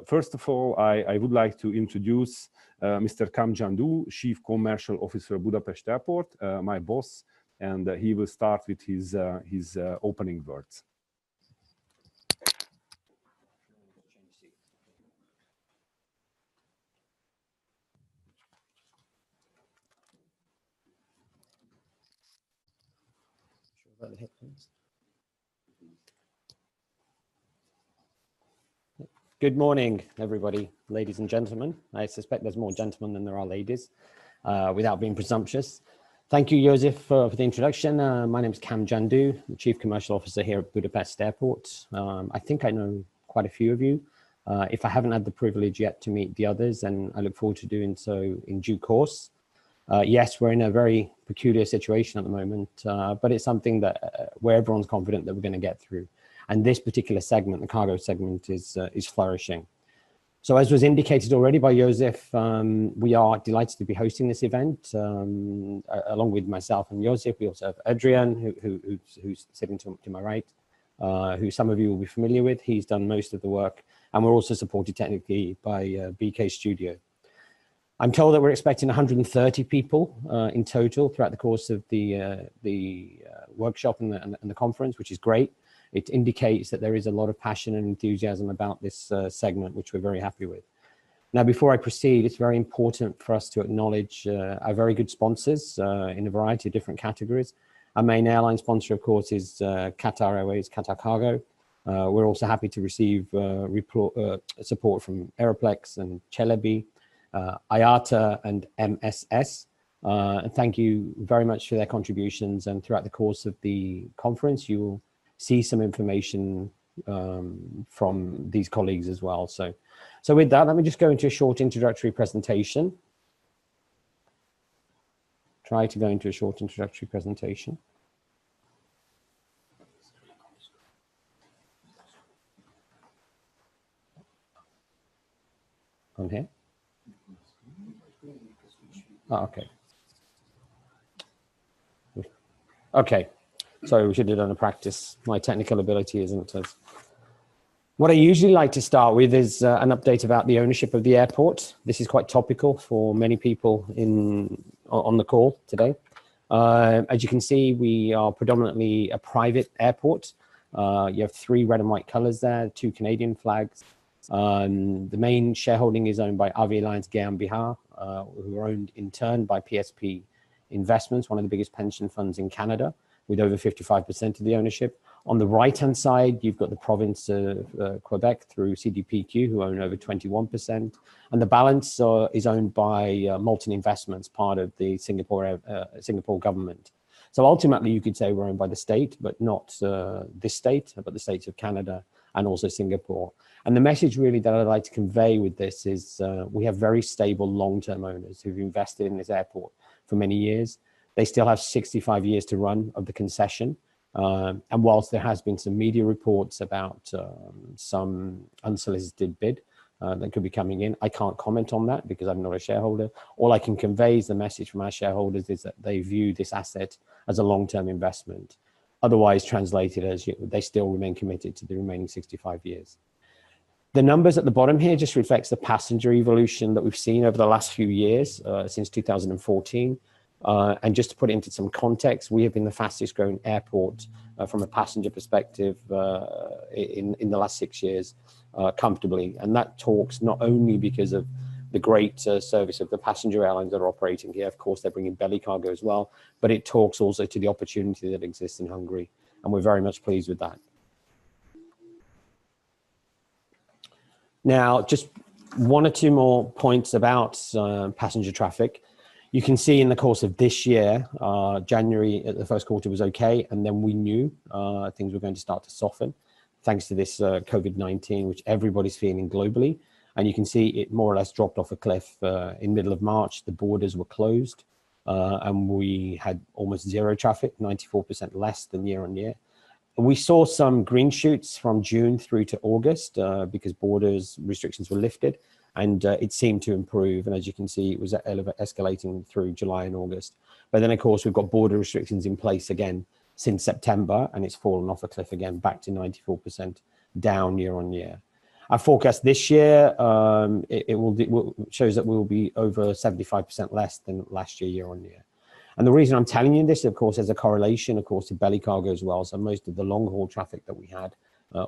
First of all, I would like to introduce Mr. Kam Jandu, Chief Commercial Officer, Budapest Airport, my boss, and he will start with his opening words. Good morning, everybody, ladies and gentlemen. I suspect there's more gentlemen than there are ladies, without being presumptuous. Thank you, Joseph, for the introduction. My name is Kam Jandu, the Chief Commercial Officer here at Budapest Airport. I think I know quite a few of you. If I haven't had the privilege yet to meet the others, and I look forward to doing so in due course. Yes, we're in a very peculiar situation at the moment, but it's something that where everyone's confident that we're going to get through. And this particular segment, the cargo segment, is flourishing. So as was indicated already by Joseph, we are delighted to be hosting this event along with myself and Joseph. We also have Adrian, who's sitting to my right, who some of you will be familiar with. He's done most of the work, and we're also supported technically by BK Studio. I'm told that we're expecting 130 people in total throughout the course of the workshop and the conference, which is great. It indicates that there is a lot of passion and enthusiasm about this segment, which we're very happy with. Now, before I proceed, it's very important for us to acknowledge our very good sponsors in a variety of different categories. Our main airline sponsor, of course, is Qatar Airways, Qatar Cargo. We're also happy to receive support from Aeroplex and Celebi, IATA and MSS. And thank you very much for their contributions. And throughout the course of the conference, you will see some information from these colleagues as well. So with that, let me just go into a short introductory presentation. Try to go into a short introductory presentation. On here? Oh, okay. Okay. So we should have done a practice. My technical ability isn't as... What I usually like to start with is an update about the ownership of the airport. This is quite topical for many people on the call today. As you can see, we are predominantly a private airport. You have 3 red and white colors there, 2 Canadian flags. The main shareholding is owned by Avi Alliance GmbH, who are owned in turn by PSP Investments, one of the biggest pension funds in Canada, with over 55% of the ownership. On the right-hand side, you've got the province of Quebec through CDPQ, who own over 21%. And the balance is owned by Malton Investments, part of the Singapore government. So ultimately, you could say we're owned by the state, but not this state, but the states of Canada and also Singapore. And the message really that I'd like to convey with this is we have very stable long-term owners who've invested in this airport for many years. They still have 65 years to run of the concession. And whilst there has been some media reports about some unsolicited bid that could be coming in, I can't comment on that because I'm not a shareholder. All I can convey is the message from our shareholders is that they view this asset as a long-term investment. Otherwise translated as they still remain committed to the remaining 65 years. The numbers at the bottom here just reflects the passenger evolution that we've seen over the last few years, since 2014. And just to put it into some context, we have been the fastest growing airport from a passenger perspective in the last 6 years comfortably. And that talks not only because of the great service of the passenger airlines that are operating here. Of course, they're bringing belly cargo as well, but it talks also to the opportunity that exists in Hungary. And we're very much pleased with that. Now, just 1 or 2 more points about passenger traffic. You can see in the course of this year, January, the first quarter was okay. And then we knew things were going to start to soften thanks to this COVID-19, which everybody's feeling globally. And you can see it more or less dropped off a cliff in middle of March. The borders were closed and we had almost 0 traffic, 94% less than year on year. We saw some green shoots from June through to August because borders restrictions were lifted and it seemed to improve. And as you can see, it was escalating through July and August. But then, of course, we've got border restrictions in place again since September, and it's fallen off a cliff again, back to 94% down year on year. Our forecast this year, shows that we'll be over 75% less than last year, year on year. And the reason I'm telling you this, of course, there's a correlation, of course, to belly cargo as well. So most of the long haul traffic that we had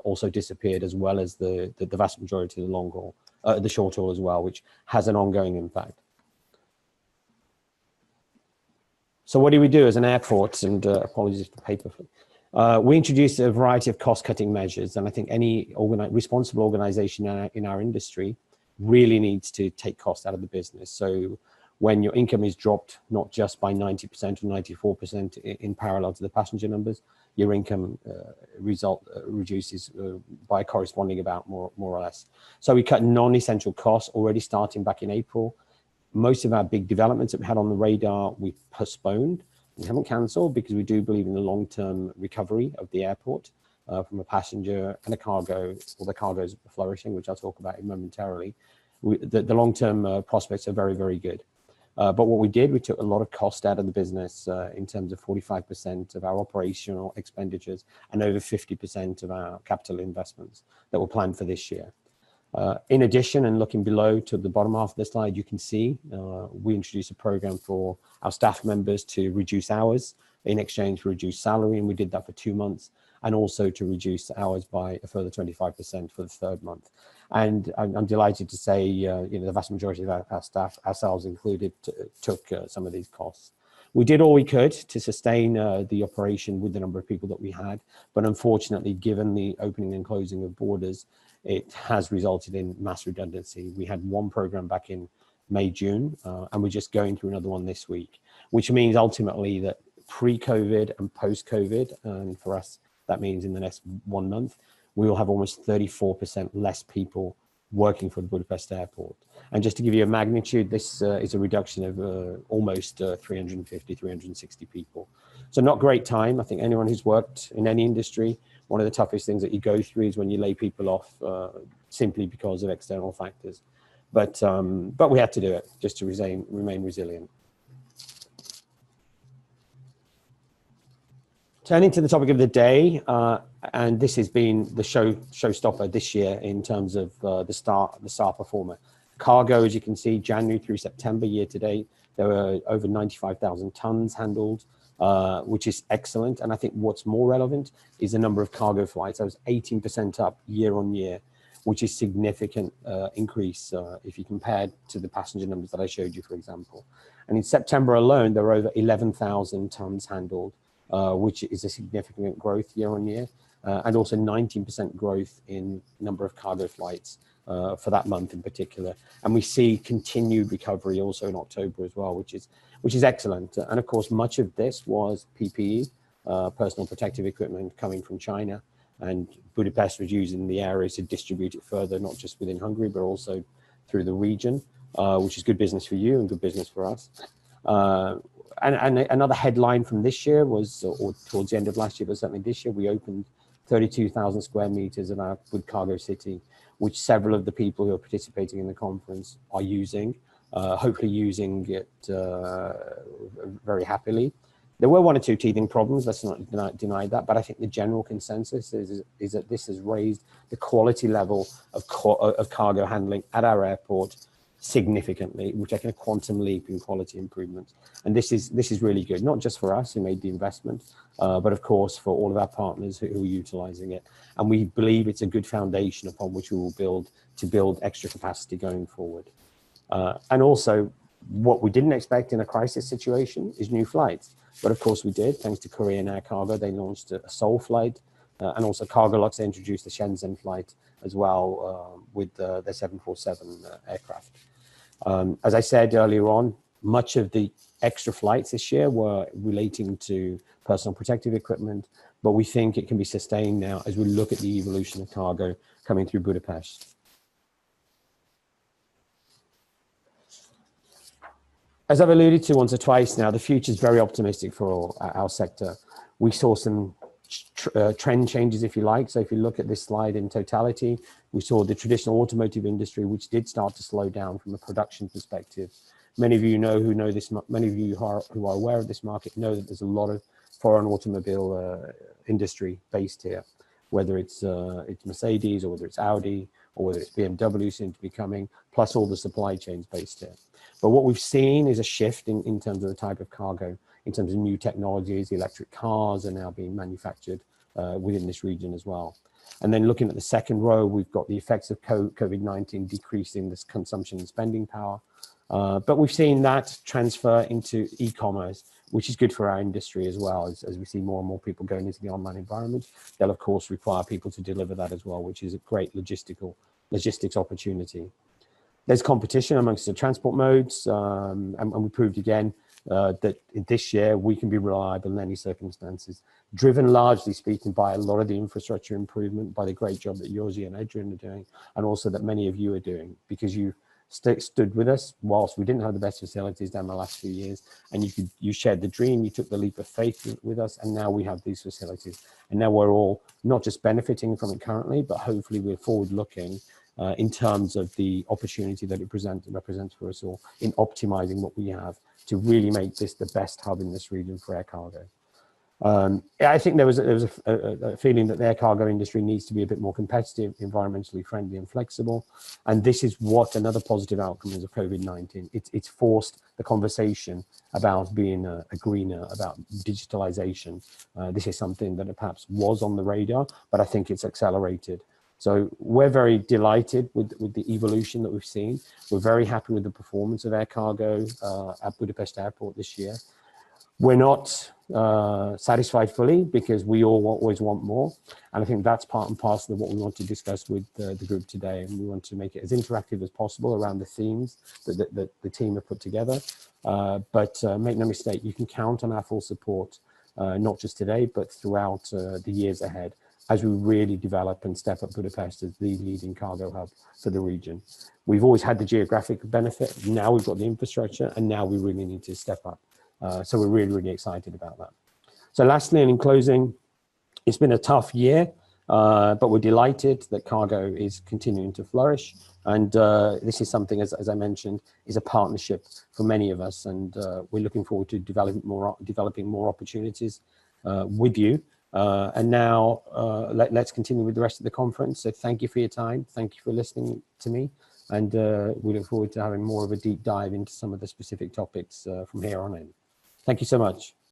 also disappeared, as well as the vast majority of the long haul, the short haul as well, which has an ongoing impact. So what do we do as an airport? And apologies for the paper. We introduced a variety of cost-cutting measures, and I think any responsible organization in our industry really needs to take cost out of the business. So when your income is dropped, not just by 90% or 94% in parallel to the passenger numbers, your income reduces by corresponding about more or less. So we cut non-essential costs already starting back in April. Most of our big developments that we had on the radar, we postponed. We haven't cancelled, because we do believe in the long-term recovery of the airport from a passenger and a cargo, or the cargo is flourishing, which I'll talk about momentarily. The long-term prospects are very, very good. But what we did, we took a lot of cost out of the business in terms of 45% of our operational expenditures and over 50% of our capital investments that were planned for this year. In addition, and looking below to the bottom half of the slide, you can see we introduced a program for our staff members to reduce hours in exchange for reduced salary, and we did that for 2 months, and also to reduce hours by a further 25% for the 3rd month. And I'm delighted to say, the vast majority of our staff, ourselves included, took some of these costs. We did all we could to sustain the operation with the number of people that we had, but unfortunately, given the opening and closing of borders, it has resulted in mass redundancy. We had one program back in May, June, and we're just going through another one this week, which means ultimately that pre-COVID and post-COVID, and for us, that means in the next 1 month, we will have almost 34% less people working for the Budapest Airport. And just to give you a magnitude, this is a reduction of almost 350, 360 people. So not great time. I think anyone who's worked in any industry, one of the toughest things that you go through is when you lay people off simply because of external factors. But we had to do it just to remain resilient. Turning to the topic of the day, and this has been the showstopper this year in terms of the star performer. Cargo, as you can see, January through September year to date, there were over 95,000 tons handled, which is excellent. And I think what's more relevant is the number of cargo flights. That was 18% up year on year, which is significant increase if you compare to the passenger numbers that I showed you, for example. And in September alone, there were over 11,000 tons handled, which is a significant growth year on year, and also 19% growth in number of cargo flights for that month in particular. And we see continued recovery also in October as well, which is excellent. And of course, much of this was PPE, personal protective equipment coming from China, and Budapest was using the areas to distribute it further, not just within Hungary, but also through the region, which is good business for you and good business for us. And another headline from this year was, or towards the end of last year, but certainly this year, we opened 32,000 square meters of our Bud Cargo City, which several of the people who are participating in the conference are using, hopefully using it very happily. There were one or two teething problems, let's not deny that, but I think the general consensus is that this has raised the quality level of cargo handling at our airport significantly. We're taking a quantum leap in quality improvements. And this is really good, not just for us who made the investment, but of course for all of our partners who are utilizing it. And we believe it's a good foundation upon which we will build extra capacity going forward. And also, what we didn't expect in a crisis situation is new flights. But of course we did, thanks to Korean Air Cargo. They launched a Seoul flight, and also Cargolux introduced the Shenzhen flight as well with the 747 aircraft. As I said earlier on, much of the extra flights this year were relating to personal protective equipment, but we think it can be sustained now as we look at the evolution of cargo coming through Budapest. As I've alluded to once or twice now, the future is very optimistic for our sector. We saw some trend changes, if you like. So if you look at this slide in totality, we saw the traditional automotive industry, which did start to slow down from a production perspective. Many of you many of you who are aware of this market know that there's a lot of foreign automobile industry based here, whether it's Mercedes or whether it's Audi or whether it's BMW soon to be coming, plus all the supply chains based here. But what we've seen is a shift in terms of the type of cargo, in terms of new technologies. Electric cars are now being manufactured within this region as well. And then looking at the second row, we've got the effects of COVID-19 decreasing this consumption and spending power. But we've seen that transfer into e-commerce, which is good for our industry as well. As we see more and more people going into the online environment, they'll of course require people to deliver that as well, which is a great logistics opportunity. There's competition amongst the transport modes, and we proved again that this year we can be reliable in any circumstances, driven largely speaking by a lot of the infrastructure improvement, by the great job that Gyorsan and Adrian are doing, and also that many of you are doing, because you stood with us whilst we didn't have the best facilities down the last few years, and you shared the dream, you took the leap of faith with us, and now we have these facilities, and now we're all not just benefiting from it currently, but hopefully we're forward looking in terms of the opportunity that it represents for us all in optimizing what we have to really make this the best hub in this region for air cargo. I think there was a feeling that the air cargo industry needs to be a bit more competitive, environmentally friendly and flexible. And this is what another positive outcome is of COVID-19. It's forced the conversation about being a greener, about digitalization. This is something that perhaps was on the radar, but I think it's accelerated. So we're very delighted with the evolution that we've seen. We're very happy with the performance of air cargo at Budapest Airport this year. We're not satisfied fully, because we all always want more. And I think that's part and parcel of what we want to discuss with the group today. And we want to make it as interactive as possible around the themes that the team have put together. But make no mistake, you can count on our full support, not just today, but throughout the years ahead, as we really develop and step up Budapest as the leading cargo hub for the region. We've always had the geographic benefit. Now we've got the infrastructure, and now we really need to step up. So we're really, really excited about that. So lastly, and in closing, it's been a tough year, but we're delighted that cargo is continuing to flourish. And this is something, as I mentioned, is a partnership for many of us. And we're looking forward to developing more opportunities with you. And now let's continue with the rest of the conference. So thank you for your time. Thank you for listening to me. And we look forward to having more of a deep dive into some of the specific topics from here on in. Thank you so much.